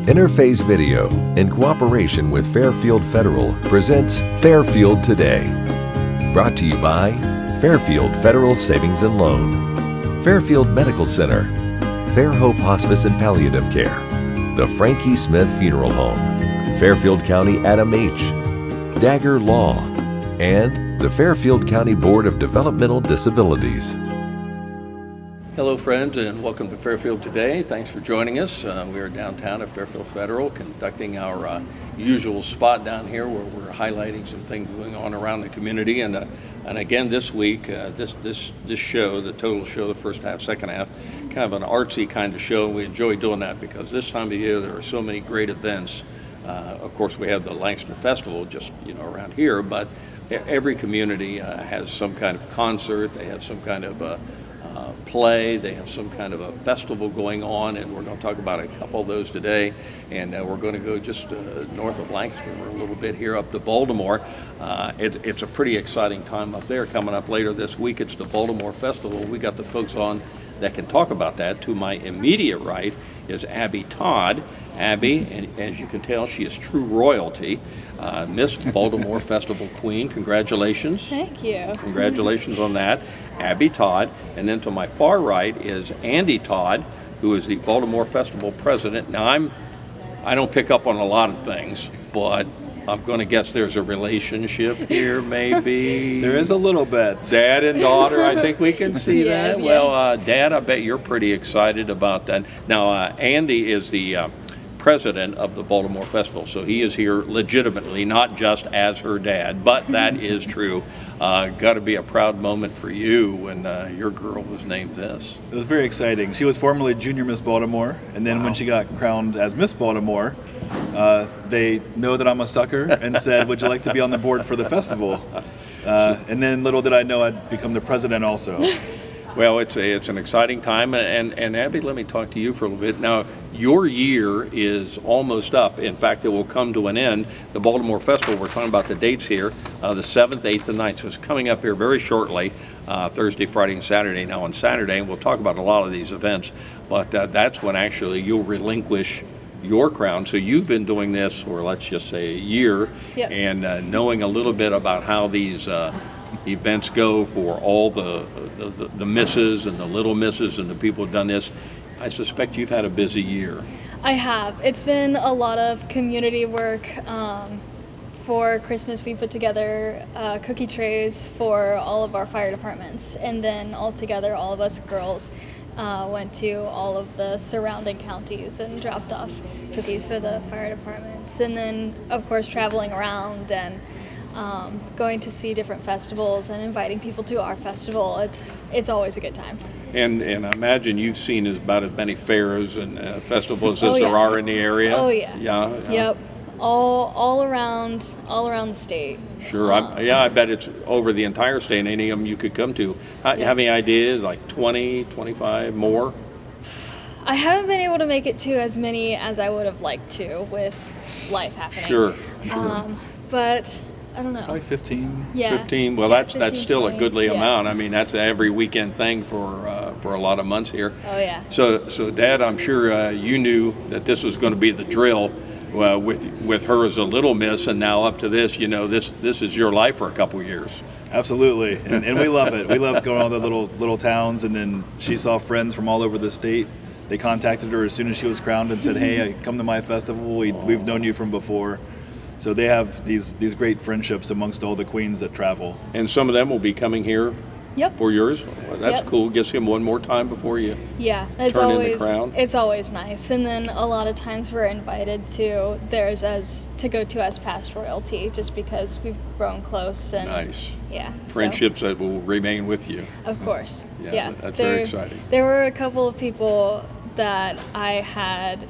Interface Video, in cooperation with Fairfield Federal, presents Fairfield Today. Brought to you by Fairfield Federal Savings and Loan, Fairfield Medical Center, Fair Hope Hospice and Palliative Care, the Frankie Smith Funeral Home, Fairfield County Adam H., Dagger Law, and the Fairfield County Board of Developmental Disabilities. Hello friends, and welcome to Fairfield Today. Thanks for joining us. We are downtown at Fairfield Federal conducting our usual spot down here where we're highlighting some things going on around the community. And again this week, this show, the total show, the first half, second half, kind of an artsy kind of show. We enjoy doing that because this time of year there are so many great events. Of course, we have the Lancaster Festival just around here, but every community has some kind of concert. They have some kind of play, they have some kind of a festival going on, and we're going to talk about a couple of those today. And we're going to go just north of Lancaster a little bit here up to Baltimore. It's a pretty exciting time up there. Coming up later this week, it's the Baltimore Festival. We got the folks on that can talk about that. To my immediate right is Abby Todd. Abby, and as you can tell, she is true royalty. Miss Baltimore Festival Queen. Congratulations. Thank you. Congratulations on that. Abby Todd. And then to my far right is Andy Todd, who is the Baltimore Festival President. Now, I don't pick up on a lot of things, but I'm going to guess there's a relationship here, maybe. There is a little bit. Dad and daughter, I think we can see Yes, that. yes. Well, Dad, I bet you're pretty excited about that. Now, Andy is the president of the Baltimore Festival, so he is here legitimately, not just as her dad, but that is true. Got to be a proud moment for you when your girl was named this. It was very exciting. She was formerly Junior Miss Baltimore, and then when she got crowned as Miss Baltimore, they know that I'm a sucker and said, would you like to be on the board for the festival? And then little did I know I'd become the president also. Well, it's an exciting time, and Abby, let me talk to you for a little bit. Now, your year is almost up. In fact, it will come to an end. The Baltimore Festival, we're talking about the dates here, the 7th, 8th, and 9th. So it's coming up here very shortly, Thursday, Friday, and Saturday. Now on Saturday, we'll talk about a lot of these events, but that's when actually you'll relinquish your crown. So you've been doing this for, let's just say, a year, Yep. and knowing a little bit about how these events go for all the misses and the little misses and the people who've done this. I suspect you've had a busy year. I have. It's been a lot of community work. For Christmas, we put together cookie trays for all of our fire departments, and then all together, all of us girls went to all of the surrounding counties and dropped off cookies for the fire departments. And then, of course, traveling around and going to see different festivals and inviting people to our festival. It's always a good time. And I imagine you've seen about as many fairs and festivals as Oh, yeah. there are in the area. Oh yeah. Yeah. Yep. All around the state. Sure. I bet it's over the entire state, and any of them you could come to. Have any ideas, like 20, 25 more? I haven't been able to make it to as many as I would have liked to with life happening. Sure. But I don't know. Probably 15. Yeah. 15. Well, Yeah, that's 15, still 20. a goodly Yeah. amount. I mean, that's an every weekend thing for a lot of months here. Oh yeah. So Dad, I'm sure you knew that this was going to be the drill with her as a little miss, and now up to this. This is your life for a couple of years. Absolutely, and we love it. We love going to all the little towns, and then she saw friends from all over the state. They contacted her as soon as she was crowned and said, hey, come to my festival. We've known you from before. So they have these great friendships amongst all the queens that travel. And some of them will be coming here Yep. for yours. Well, that's Yep. cool. Gets him one more time before you. Yeah, it's Turn in the always crown. it's always nice. And then a lot of times we're invited to theirs to go to as past royalty, just because we've grown close and Nice. yeah. so- Friendships that will remain with you. Of course. Yeah, that's very exciting. There were a couple of people that I had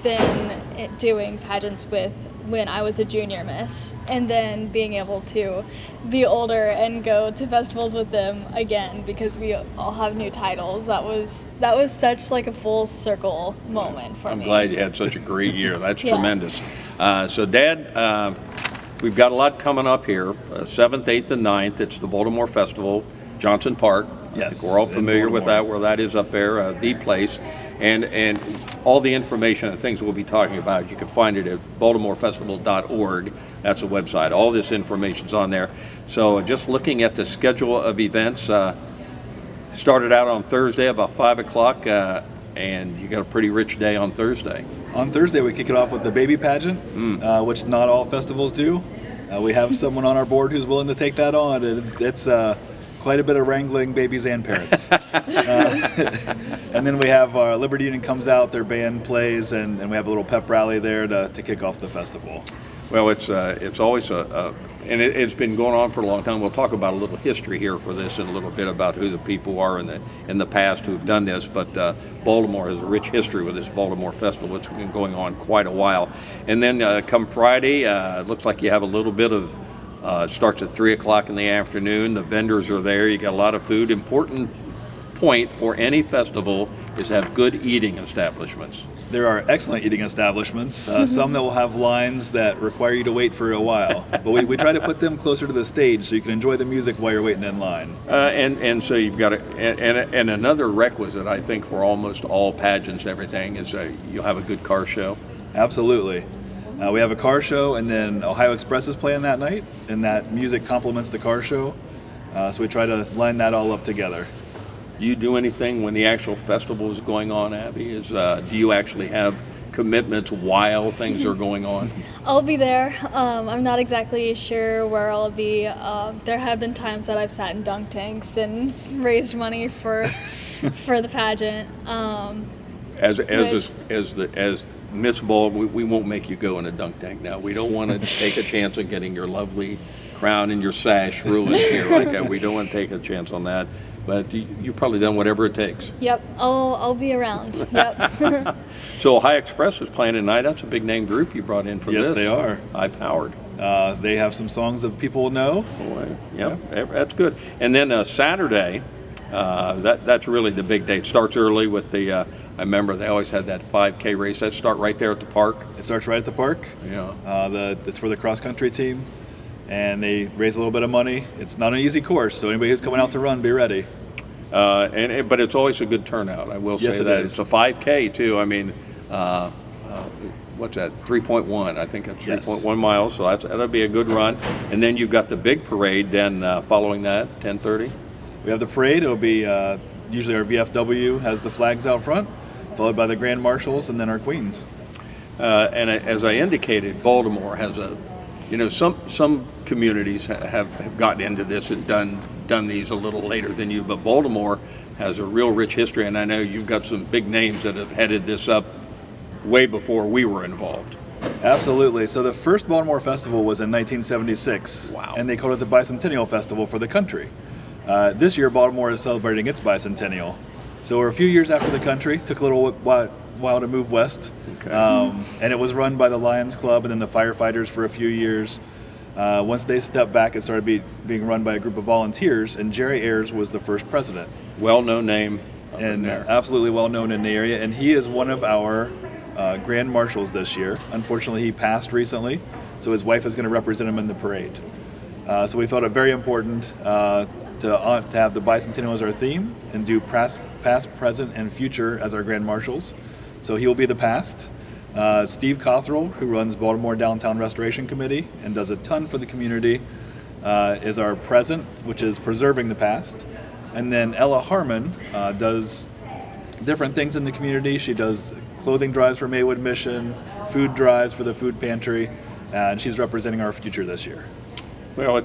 been doing pageants with when I was a junior miss, and then being able to be older and go to festivals with them again because we all have new titles. That was such like a full circle moment for I'm me. glad you had such a great year. That's Yeah. tremendous. So Dad, we've got a lot coming up here. 7th, 8th, and 9th. It's the Baltimore Festival, Johnson Park. I Yes, think we're all in familiar with that, Baltimore. where that is up there, the place. And all the information and things we'll be talking about, you can find it at baltimorefestival.org. That's a website. All this information's on there. So just looking at the schedule of events, started out on Thursday about 5 o'clock, and you got a pretty rich day on Thursday. On Thursday, we kick it off with the baby pageant, which not all festivals do. We have someone on our board who's willing to take that on, and it's quite a bit of wrangling babies and parents. And then we have Liberty Union comes out, their band plays, and we have a little pep rally there to kick off the festival. Well, it's always and it's been going on for a long time. We'll talk about a little history here for this and a little bit about who the people are in the past who've done this. But Baltimore has a rich history with this Baltimore Festival. It's been going on quite a while. And then come Friday, it looks like you have a little bit of. It starts at 3 o'clock in the afternoon. The vendors are there. You got a lot of food. Important point for any festival is have good eating establishments. There are excellent eating establishments, some that will have lines that require you to wait for a while. But we try to put them closer to the stage so you can enjoy the music while you're waiting in line. And so you've got and another requisite, I think, for almost all pageants and everything is you'll have a good car show. Absolutely. We have a car show, and then Ohio Express is playing that night, and that music complements the car show. So we try to line that all up together. Do you do anything when the actual festival is going on, Abby? Do you actually have commitments while things are going on? I'll be there. I'm not exactly sure where I'll be. There have been times that I've sat in dunk tanks and raised money for the pageant. As Miss Ball, we won't make you go in a dunk tank now. We don't want to take a chance on getting your lovely crown and your sash ruined here like that. We don't want to take a chance on that. But you've probably done whatever it takes. Yep, I'll be around. Yep. So Ohio Express is playing tonight. That's a big name group you brought in for this. Yes, they are. High powered. They have some songs that people know. That's good. And then Saturday, that's really the big day. It starts early with the. I remember they always had that 5K race. That start right there at the park. It starts right at the park. Yeah. It's for the cross country team, and they raise a little bit of money. It's not an easy course, so anybody who's coming out to run, be ready. But it's always a good turnout. I will say Yes, it that. is. It's a 5K too. I mean, what's that? 3.1. I think that's 3.1 miles. So that'll be a good run. And then you've got the big parade. Then following that, 10:30. We have the parade. It'll be usually our VFW has the flags out front, followed by the Grand Marshals, and then our Queens. And as I indicated, Baltimore has some communities have gotten into this and done these a little later than you, but Baltimore has a real rich history, and I know you've got some big names that have headed this up way before we were involved. Absolutely. So the first Baltimore Festival was in 1976. Wow. And they called it the Bicentennial Festival for the country. This year, Baltimore is celebrating its bicentennial. So we're a few years after the country. Took a little while to move west. Okay. And it was run by the Lions Club and then the firefighters for a few years. Once they stepped back, it started being run by a group of volunteers, and Jerry Ayers was the first president. Well-known name up in And there. absolutely well-known in the area. And he is one of our Grand Marshals this year. Unfortunately, he passed recently, so his wife is going to represent him in the parade. So we felt it very important to have the bicentennial as our theme and do past, present, and future as our Grand Marshals. So he will be the past. Steve Cothrell, who runs Baltimore Downtown Restoration Committee and does a ton for the community, is our present, which is preserving the past. And then Ella Harmon does different things in the community. She does clothing drives for Maywood Mission, food drives for the food pantry, and she's representing our future this year. Well,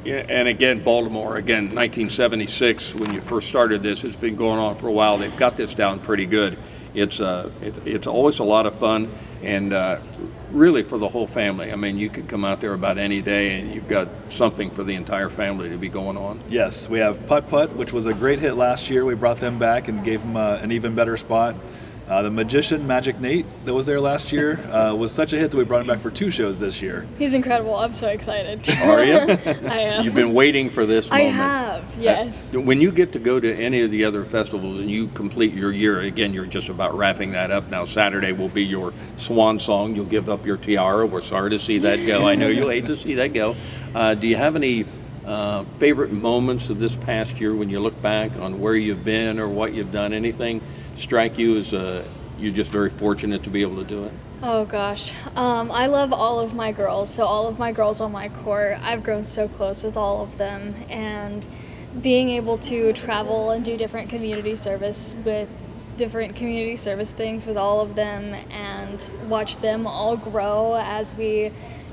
and again, Baltimore, 1976, when you first started this, it's been going on for a while. They've got this down pretty good. It's always a lot of fun, and really for the whole family. I mean, you could come out there about any day, and you've got something for the entire family to be going on. Yes, we have Putt Putt, which was a great hit last year. We brought them back and gave them an even better spot. The Magician, Magic Nate, that was there last year, was such a hit that we brought him back for 2 shows this year. He's incredible. I'm so excited. Are you? I am. You've been waiting for this I moment. have, yes. When you get to go to any of the other festivals and you complete your year, again, you're just about wrapping that up. Now, Saturday will be your swan song. You'll give up your tiara. We're sorry to see that go. I know you'll hate to see that go. Do you have any Favorite moments of this past year when you look back on where you've been or what you've done? Anything strike you as you're just very fortunate to be able to do it? Oh gosh, I love all of my girls. So all of my girls on my court, I've grown so close with all of them, and being able to travel and do different community service things with all of them and watch them all grow as we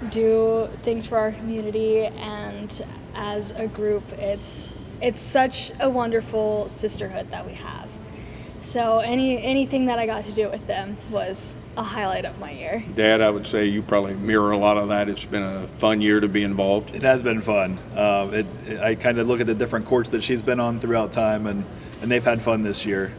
do things for our community and as a group. It's such a wonderful sisterhood that we have. So anything that I got to do with them was a highlight of my year. Dad, I would say you probably mirror a lot of that. It's been a fun year to be involved. It has been fun. I kind of look at the different courts that she's been on throughout time, and they've had fun this year.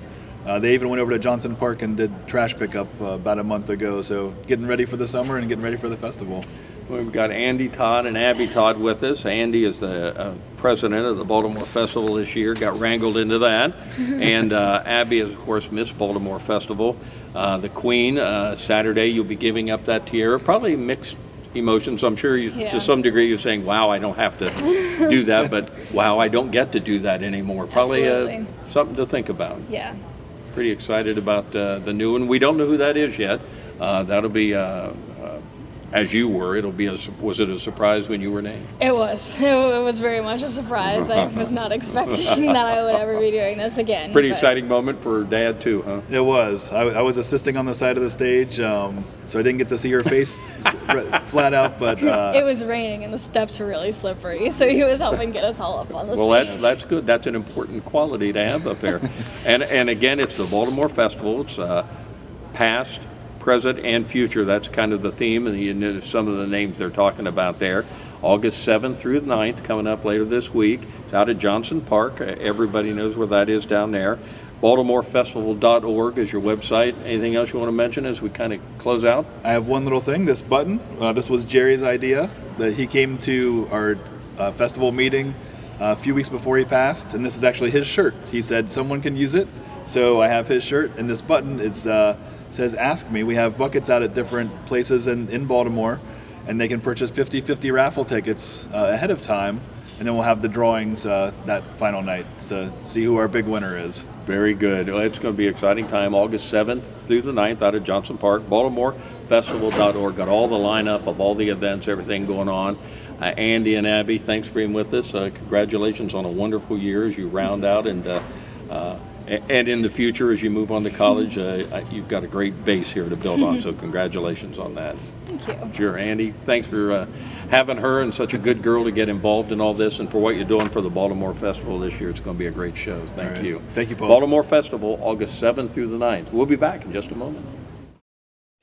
They even went over to Johnson Park and did trash pickup about a month ago, so getting ready for the summer and getting ready for the festival. We've got Andy Todd and Abby Todd with us. Andy is the president of the Baltimore Festival this year, got wrangled into that. And Abby is, of course, Miss Baltimore Festival. The Queen, Saturday, you'll be giving up that tiara. Probably mixed emotions. I'm sure to some degree you're saying, wow, I don't have to do that, but wow, I don't get to do that anymore. Probably something to think about. Yeah. Pretty excited about the new one. We don't know who that is yet. That'll be as you were. It'll be was it a surprise when you were named? It was. It was very much a surprise. I was not expecting that I would ever be doing this again. Pretty exciting moment for Dad too, huh? It was. I was assisting on the side of the stage, so I didn't get to see her face flat out, but it was raining and the steps were really slippery, so he was helping get us all up on the stage. Well, that's good. That's an important quality to have up there. And again, it's the Baltimore Festival. It's past, present, and future. That's kind of the theme, and you know some of the names they're talking about there. August 7th through the 9th, coming up later this week. It's out at Johnson Park. Everybody knows where that is down there. BaltimoreFestival.org is your website. Anything else you want to mention as we kind of close out? I have one little thing, this button. This was Jerry's idea, that he came to our festival meeting a few weeks before he passed, and this is actually his shirt. He said someone can use it, so I have his shirt, and this button is says Ask Me. We have buckets out at different places in Baltimore, and they can purchase 50/50 raffle tickets ahead of time, and then we'll have the drawings that final night to see who our big winner is. Very good. Well, it's going to be an exciting time, August 7th through the 9th out at Johnson Park. BaltimoreFestival.org got all the lineup of all the events, everything going on. Andy and Abby, thanks for being with us. Congratulations on a wonderful year as you round out and in the future as you move on to college. You've got a great base here to build on, so congratulations on that. Thank you. Sure. Andy, thanks for having her and such a good girl to get involved in all this and for what you're doing for the Baltimore Festival this year. It's going to be a great show. Thank you. Thank you, Paul. Baltimore Festival, August 7th through the 9th. We'll be back in just a moment.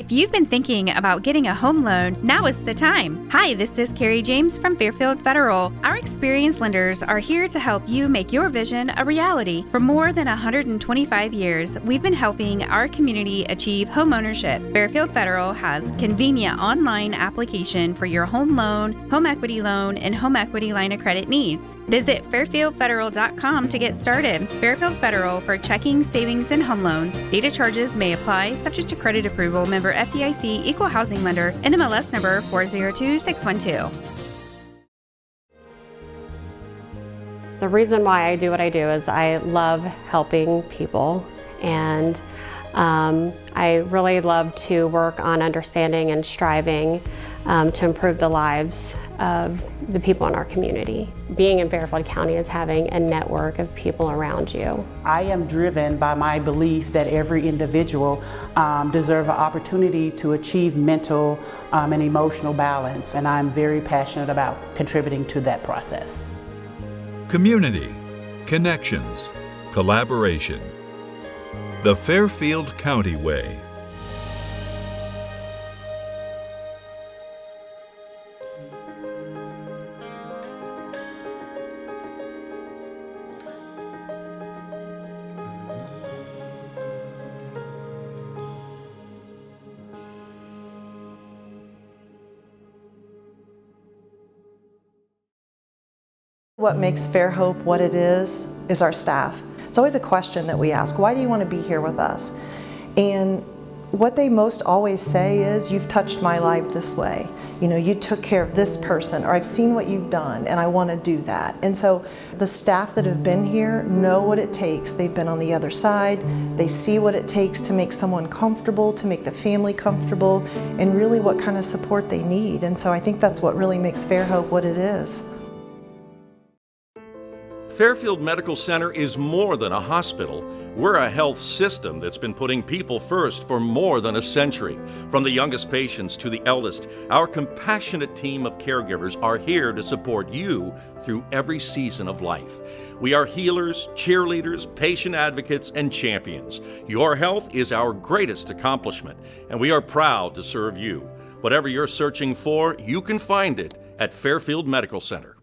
If you've been thinking about getting a home loan, now is the time. Hi, this is Carrie James from Fairfield Federal. Our experienced lenders are here to help you make your vision a reality. For more than 125 years, we've been helping our community achieve home ownership. Fairfield Federal has convenient online application for your home loan, home equity loan, and home equity line of credit needs. Visit fairfieldfederal.com to get started. Fairfield Federal for checking, savings, and home loans. Data charges may apply, subject to credit approval. Member FDIC, Equal Housing Lender, NMLS number 402612. The reason why I do what I do is I love helping people, and I really love to work on understanding and striving to improve the lives of the people in our community. Being in Fairfield County is having a network of people around you. I am driven by my belief that every individual deserves an opportunity to achieve mental and emotional balance, and I'm very passionate about contributing to that process. Community, connections, collaboration. The Fairfield County Way. What makes Fairhope what it is our staff. It's always a question that we ask, why do you want to be here with us? And what they most always say is, "You've touched my life this way. You know, you took care of this person, or I've seen what you've done and I want to do that." And so the staff that have been here know what it takes. They've been on the other side. They see what it takes to make someone comfortable, to make the family comfortable, and really what kind of support they need. And so I think that's what really makes Fairhope what it is. Fairfield Medical Center is more than a hospital. We're a health system that's been putting people first for more than a century. From the youngest patients to the eldest, our compassionate team of caregivers are here to support you through every season of life. We are healers, cheerleaders, patient advocates, and champions. Your health is our greatest accomplishment, and we are proud to serve you. Whatever you're searching for, you can find it at Fairfield Medical Center.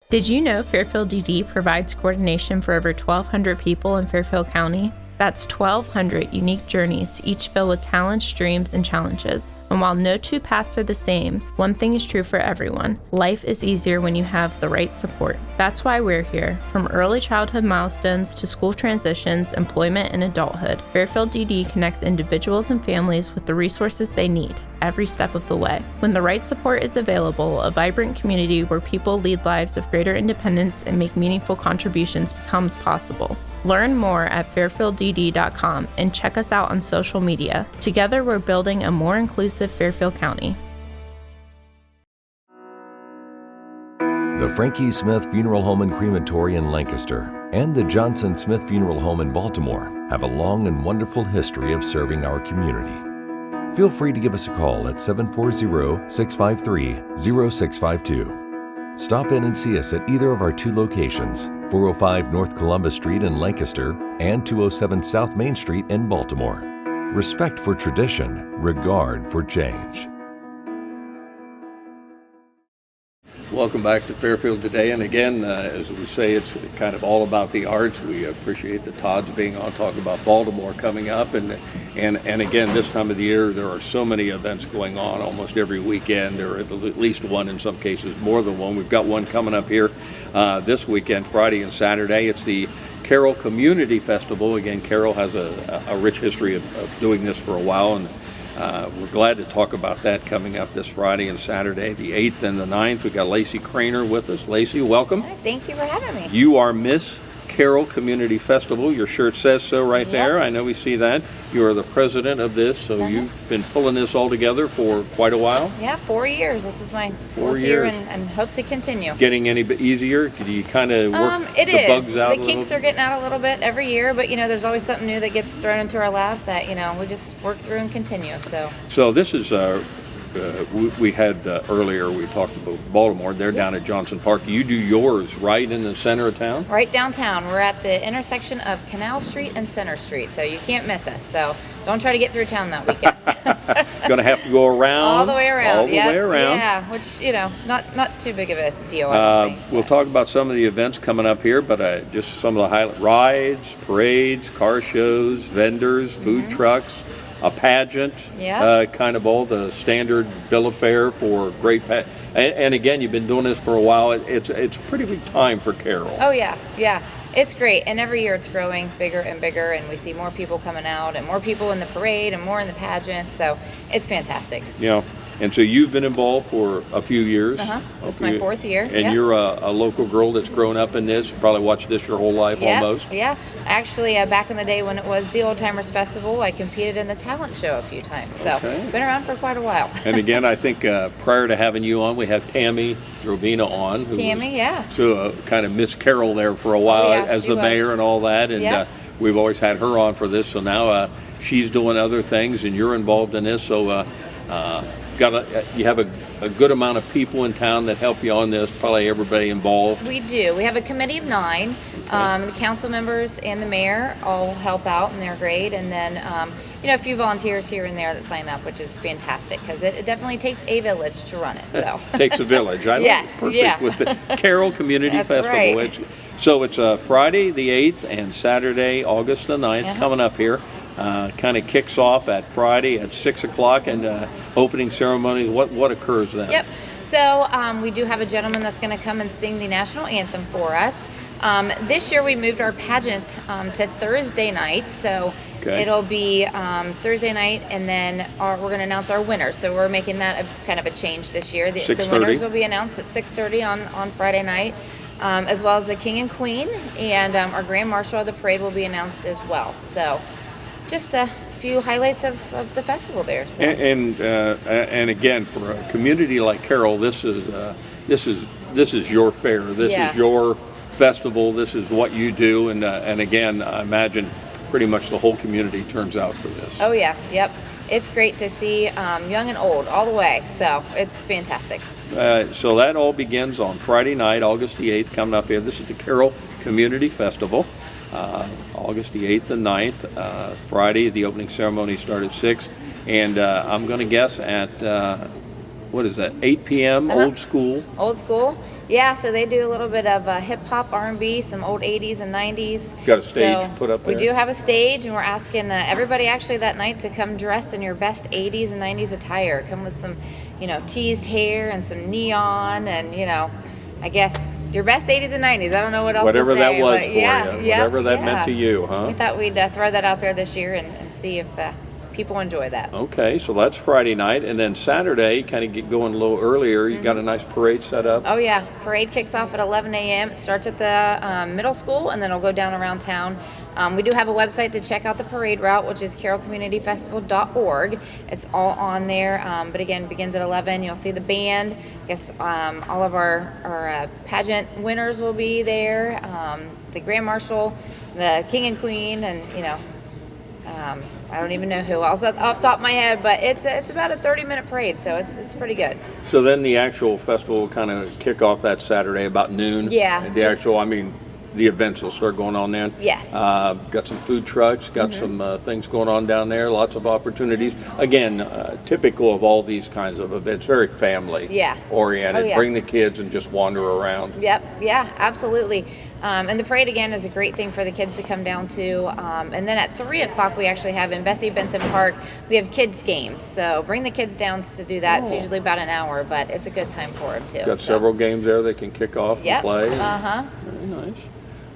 Did you know Fairfield DD provides coordination for over 1,200 people in Fairfield County? That's 1,200 unique journeys, each filled with talents, dreams, and challenges. And while no two paths are the same, one thing is true for everyone. Life is easier when you have the right support. That's why we're here. From early childhood milestones to school transitions, employment, and adulthood, Fairfield DD connects individuals and families with the resources they need every step of the way. When the right support is available, a vibrant community where people lead lives of greater independence and make meaningful contributions becomes possible. Learn more at fairfielddd.com and check us out on social media. Together, we're building a more inclusive Fairfield County. The Frankie Smith Funeral Home and Crematory in Lancaster and the Johnson Smith Funeral Home in Baltimore have a long and wonderful history of serving our community. Feel free to give us a call at 740-653-0652. Stop in and see us at either of our two locations, 405 North Columbus Street in Lancaster and 207 South Main Street in Baltimore. Respect for tradition, regard for change. Welcome back to Fairfield today, and again, as we say, it's kind of all about the arts. We appreciate the Todd's being on, talking about Baltimore coming up, and again, this time of the year, there are so many events going on almost every weekend. There are at least one, in some cases more than one. We've got one coming up here this weekend, Friday and Saturday. It's the Carroll Community Festival. Again, Carroll has a rich history of doing this for a while, and we're glad to talk about that coming up this Friday and Saturday, the 8th and the 9th. We've got Lacey Kraner with us. Lacey, welcome. Hi, thank you for having me. You are Miss Carroll Community Festival. Your shirt says so right there. I know we see that. You are the president of this, so you've been pulling this all together for quite a while. Yeah, 4 years. This is my fourth year and hope to continue. Getting any bit easier? Do you kind of work the bugs out? The kinks are getting out a little bit every year, but you know, there's always something new that gets thrown into our lap that, you know, we just work through and continue. So this is we had earlier, we talked about Baltimore. They're down at Johnson Park. You do yours right in the center of town? Right downtown. We're at the intersection of Canal Street and Center Street, so you can't miss us. So don't try to get through town that weekend. Going to have to go around? All the way around. All the way around. Yeah, which, you know, not too big of a deal, I don't think. We'll talk about some of the events coming up here, but just some of the highlight rides, parades, car shows, vendors, food trucks, a pageant, kind of all the standard bill of fare for great and again, you've been doing this for a while. It's a pretty big time for Carroll. Oh yeah, it's great, and every year it's growing bigger and bigger, and we see more people coming out and more people in the parade and more in the pageant, so it's fantastic. Yeah. And so you've been involved for a few years. This is my fourth year. And you're a local girl that's grown up in this, probably watched this your whole life almost. Yeah. Actually, back in the day when it was the Old Timers Festival, I competed in the talent show a few times. So been around for quite a while. And again, I think prior to having you on, we have Tammy Drovina on. So kind of Miss Carroll there for a while as the mayor and all that. And we've always had her on for this. So now she's doing other things and you're involved in this. So you have a good amount of people in town that help you on this, probably everybody involved. We do. We have a committee of 9. The council members and the mayor all help out, and they're great. And then, a few volunteers here and there that sign up, which is fantastic because it definitely takes a village to run it. So takes a village. I yes, perfect with the Carroll Community Festival. Right. So it's Friday the 8th and Saturday, August the 9th, coming up here. Kind of kicks off at Friday at 6 o'clock, and opening ceremony. What occurs then? Yep. So we do have a gentleman that's going to come and sing the national anthem for us. This year we moved our pageant to Thursday night, so it'll be Thursday night, and then we're going to announce our winners. So we're making that kind of a change this year. The winners will be announced at 6:30 on Friday night, as well as the King and Queen, and our Grand Marshal of the parade will be announced as well. So just a few highlights of the festival there. So. And again, for a community like Carroll, this is your fair. This is your festival. This is what you do, and again, I imagine pretty much the whole community turns out for this. Oh yeah, yep. It's great to see young and old all the way. So it's fantastic. So that all begins on Friday night, August the 8th, coming up here. This is the Carroll Community Festival. August the 8th and 9th. Friday, the opening ceremony started at 6. And I'm going to guess at, 8 p.m., Old School? Old School. Yeah, so they do a little bit of hip-hop, R&B, some old 80s and 90s. Got a stage put up there? We do have a stage, and we're asking everybody actually that night to come dressed in your best 80s and 90s attire. Come with some, teased hair and some neon and, I guess your best 80s and 90s. I don't know what else Whatever to say. That was for you. Whatever that meant to you, huh? We thought we'd throw that out there this year and see if people enjoy that. Okay, so that's Friday night. And then Saturday, kind of get going a little earlier. You got a nice parade set up? Oh, yeah. Parade kicks off at 11 a.m. It starts at the middle school, and then it'll go down around town. We do have a website to check out the parade route, which is carrollcommunityfestival.org. It's all on there, but again, begins at 11. You'll see the band. I guess all of our pageant winners will be there, the Grand Marshal, the King and Queen, and, I don't even know who else off the top of my head, but it's about a 30-minute parade, so it's pretty good. So then the actual festival will kind of kick off that Saturday about noon? Yeah. The events will start going on then? Yes. Got some food trucks, got some things going on down there, lots of opportunities. Again, typical of all these kinds of events, very family oriented. Oh, yeah. Bring the kids and just wander around. Yep, yeah, absolutely. And the parade, again, is a great thing for the kids to come down to. And then at 3 o'clock, we actually have in Bessie Benson Park, we have kids games. So bring the kids down to do that. It's usually about an hour, but it's a good time for them, too. Got several games there they can kick off and play. Very nice.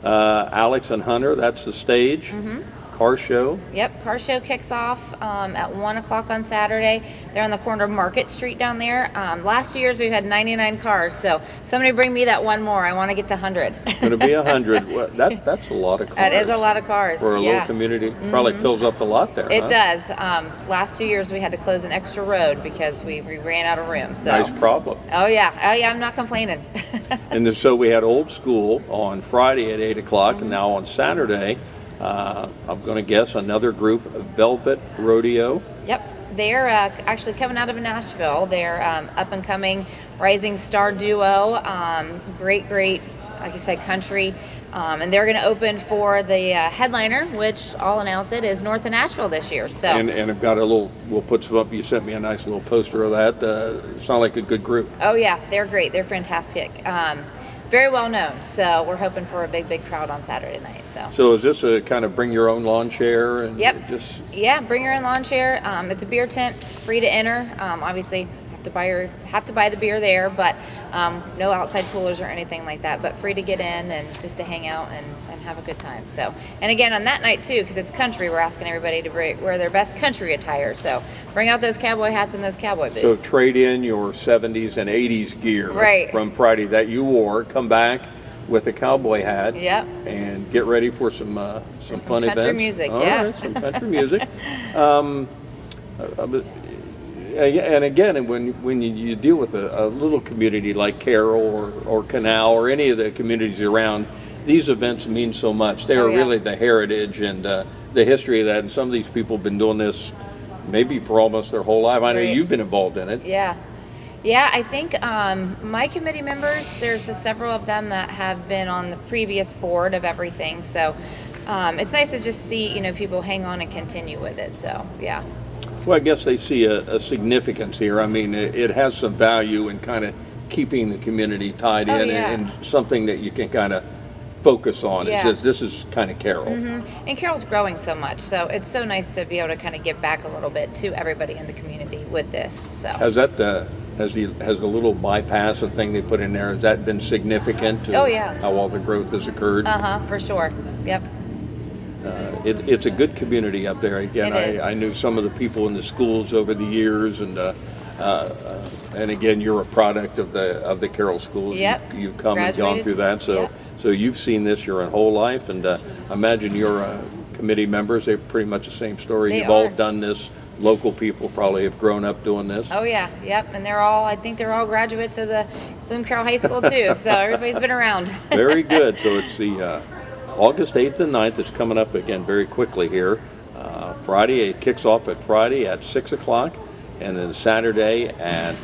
Alex and Hunter, that's the stage. Car show. Yep, car show kicks off at 1 o'clock on Saturday. They're on the corner of Market Street down there. Last 2 years we've had 99 cars, so somebody bring me that one more. I want to get to 100. Going to be 100. Well, that's a lot of cars. That is a lot of cars. For a little community. Probably fills up the lot there. It does. Last 2 years we had to close an extra road because we ran out of room. So. Nice problem. Oh yeah, I'm not complaining. And then, so we had Old School on Friday at 8 o'clock, and now on Saturday, I'm going to guess another group, Velvet Rodeo. Yep, they're actually coming out of Nashville. They're up and coming rising star duo, great, like I said, country. And they're going to open for the headliner, which I'll announce it, is North of Nashville this year. So and I've got we'll put some up. You sent me a nice little poster of that. Sound like a good group. Oh yeah, they're great. They're fantastic. Very well known, so we're hoping for a big crowd on Saturday night. So is this a kind of bring your own lawn chair? And bring your own lawn chair. It's a beer tent, free to enter. Obviously, have to buy the beer there, but no outside coolers or anything like that. But free to get in and just to hang out and have a good time. So, and again on that night too, because it's country, we're asking everybody to wear their best country attire. So bring out those cowboy hats and those cowboy boots. So trade in your 70s and 80s gear from Friday that you wore. Come back with a cowboy hat. Yep. And get ready for some fun events. Country music. All right, some country music. And again, when you deal with a little community like Carroll or Canal or any of the communities around, these events mean so much. They are really the heritage and the history of that. And some of these people have been doing this maybe for almost their whole life. I know you've been involved in it. Yeah, I think my committee members, there's several of them that have been on the previous board of everything. So it's nice to just see, people hang on and continue with it. So, yeah. Well, I guess they see a significance here. I mean, it has some value in kind of keeping the community tied in and something that you can kind of focus on. It's just, this is kind of Carroll. And Carroll's growing so much, so it's so nice to be able to kind of give back a little bit to everybody in the community with this. So has that has the little bypass thing they put in there, has that been significant to Oh, yeah. how all the growth has occurred? For sure. Yep. It's a good community up there. Again, It is. I knew some of the people in the schools over the years, and again, you're a product of the Carroll schools. Yep. You've come and gone Graduated. through that, so Yep. so you've seen this your whole life, and I imagine your committee members, they're pretty much the same story. They You've all are. done this. Local people probably have grown up doing this. Oh yeah, yep, and I think they're all graduates of the Bloom Carroll High School too, so everybody's been around. Very good. So it's the August 8th and 9th. It's coming up again very quickly here. Friday, it kicks off at Friday at 6 o'clock, and then Saturday at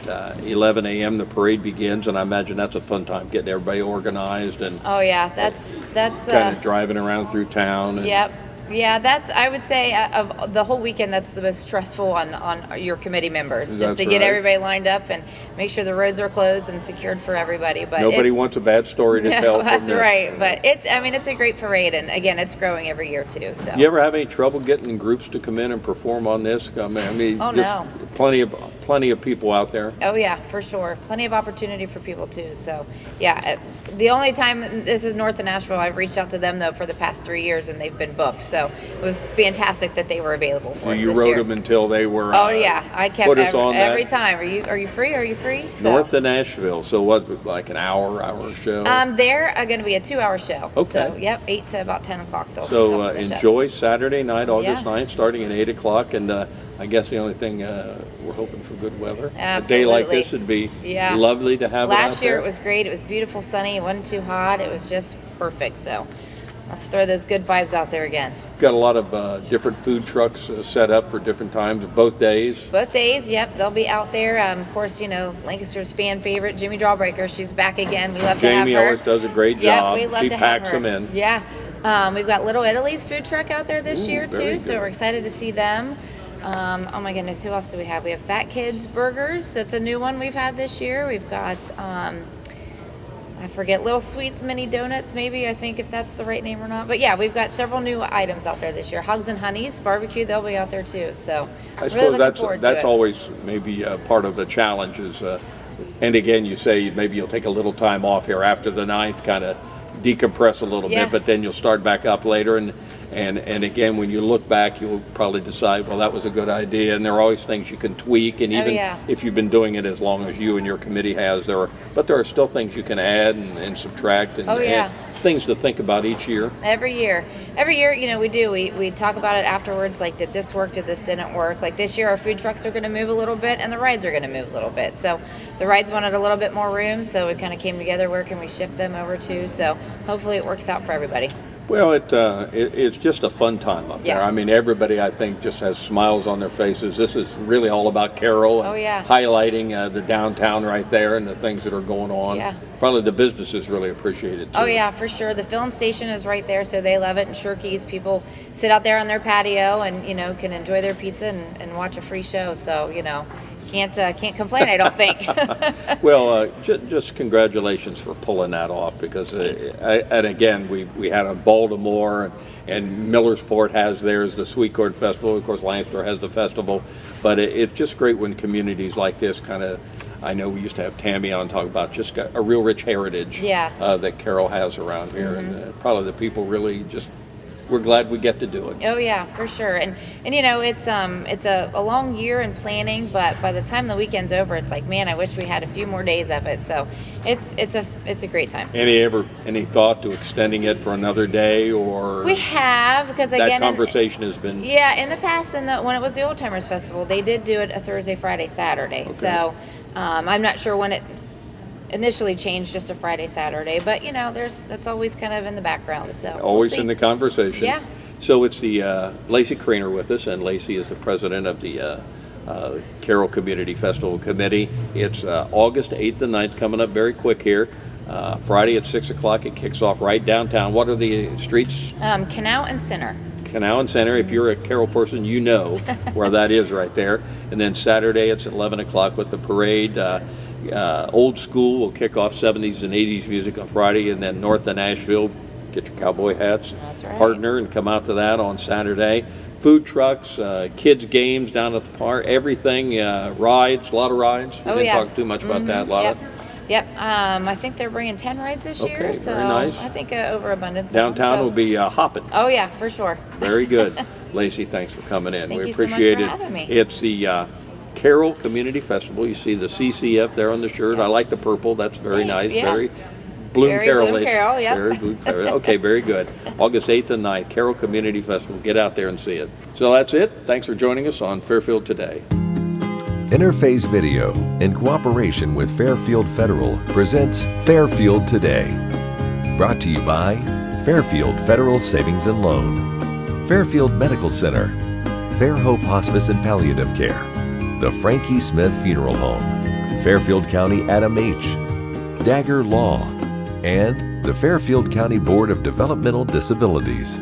11 a.m. the parade begins, and I imagine that's a fun time, getting everybody organized and Oh yeah, that's kind of driving around through town. And Yep. Yeah, that's, I would say, of the whole weekend, that's the most stressful on your committee members, just That's to get right. everybody lined up and make sure the roads are closed and secured for everybody. But Nobody it's, wants a bad story to tell. No, that's from the- right. But it's a great parade, and again, it's growing every year too. So. You ever have any trouble getting groups to come in and perform on this? I mean, Oh, just no. plenty of people out there. Oh yeah, for sure. Plenty of opportunity for people too. So yeah, the only time this is north of Nashville, I've reached out to them though for the past 3 years, and they've been booked. So it was fantastic that they were available for us You this wrote year. them until they were. Oh yeah, I kept put us on that. every time. Are you free? Are you free? So, North of Nashville. So what, like an hour show? they're going to be a 2-hour show. Okay. So yep, 8 to about 10 o'clock. So enjoy Saturday night, August Yeah. 9th, starting at 8 o'clock. And I guess the only thing, we're hoping for good weather. Absolutely. A day like this would be lovely to have. Last it out year there. it was great. It was beautiful, sunny. It wasn't too hot. It was just perfect. So let's throw those good vibes out there again. Got a lot of different food trucks set up for different times, both days. Both days, yep, they'll be out there. Of course, Lancaster's fan favorite, Jimmy Drawbreaker. She's back again. We love to have her. Jamie always does a great job. We love She to packs have her. them in. Yeah. We've got Little Italy's food truck out there this year very too, so good. we're excited to see them. Oh my goodness, who else do we have? We have Fat Kids Burgers. That's a new one we've had this year. We've got I forget, Little Sweets Mini Donuts, maybe, I think, if that's the right name or not. But yeah, we've got several new items out there this year. Hugs and Honeys Barbecue, they'll be out there too. So I really suppose looking forward to that's it. always maybe part of the challenge is, and again, you say maybe you'll take a little time off here after the 9th, kind of decompress a little Yeah. bit, but then you'll start back up later. And again, when you look back, you'll probably decide, well, that was a good idea. And there are always things you can tweak. And even yeah. if you've been doing it as long as you and your committee has, there are still things you can add and subtract and yeah. things to think about each year. Every year, we do. We talk about it afterwards. Like, did this work? Did this didn't work? Like this year, our food trucks are going to move a little bit, and the rides are going to move a little bit. So the rides wanted a little bit more room, so we kind of came together. Where can we shift them over to? So hopefully, it works out for everybody. Well, it's just a fun time up there. Yeah. I mean, everybody, I think, just has smiles on their faces. This is really all about Carroll and Oh, yeah. highlighting the downtown right there and the things that are going on. Yeah. Probably the businesses really appreciate it, too. Oh yeah, for sure. The filling station is right there, so they love it. And Shirky's, people sit out there on their patio and can enjoy their pizza and watch a free show. So can't complain, I don't think. Well, just congratulations for pulling that off because, and again, we had a Baltimore and Millersport has theirs, the Sweet Corn Festival. Of course, Lancaster has the festival. But it's just great when communities like this kind of, I know we used to have Tammy on talk about just got a real rich heritage that Carroll has around here. Mm-hmm. And probably the people really just, we're glad we get to do it. Oh yeah, for sure. And it's a long year in planning, but by the time the weekend's over, it's like, man, I wish we had a few more days of it. So it's a great time. Any thought to extending it for another day, or We have, because that again, conversation has been in the past, when it was the Old Timers Festival, they did do it a Thursday, Friday, Saturday. Okay. So I'm not sure when it initially changed just to Friday, Saturday, but that's always kind of in the background. So always we'll see. in the conversation. Yeah. So it's the Lacey Kraner with us, and Lacey is the president of the Carroll Community Festival Committee. It's August 8th and 9th, coming up very quick here. Friday at 6 o'clock, it kicks off right downtown. What are the streets? Canal and Center. Canal and Center. If you're a Carroll person, you know where that is right there. And then Saturday, it's at 11 o'clock with the parade. Old School will kick off 70s and 80s music on Friday, and then North of Nashville, get your cowboy hats, That's right. partner, and come out to that on Saturday. food trucks, kids games down at the park, everything, rides, a lot of rides. We didn't talk too much about that. A lot of Yep. I think they're bringing 10 rides this year. So very nice. I think overabundance. Downtown will be hopping. Oh yeah, for sure. Very good. Lacey, thanks for coming in. Thank we you so much appreciate for it. having me. It's the Carroll Community Festival. You see the CCF there on the shirt. I like the purple. That's very nice. Yeah. Very Bloom Very Carroll. Bloom Carroll, yep. Very Bloom Carroll. Okay, very good. August 8th and 9th, Carroll Community Festival. Get out there and see it. So that's it. Thanks for joining us on Fairfield Today. Interface Video, in cooperation with Fairfield Federal, presents Fairfield Today. Brought to you by Fairfield Federal Savings and Loan, Fairfield Medical Center, Fair Hope Hospice and Palliative Care, the Frankie Smith Funeral Home, Fairfield County Adam H., Dagger Law, and the Fairfield County Board of Developmental Disabilities.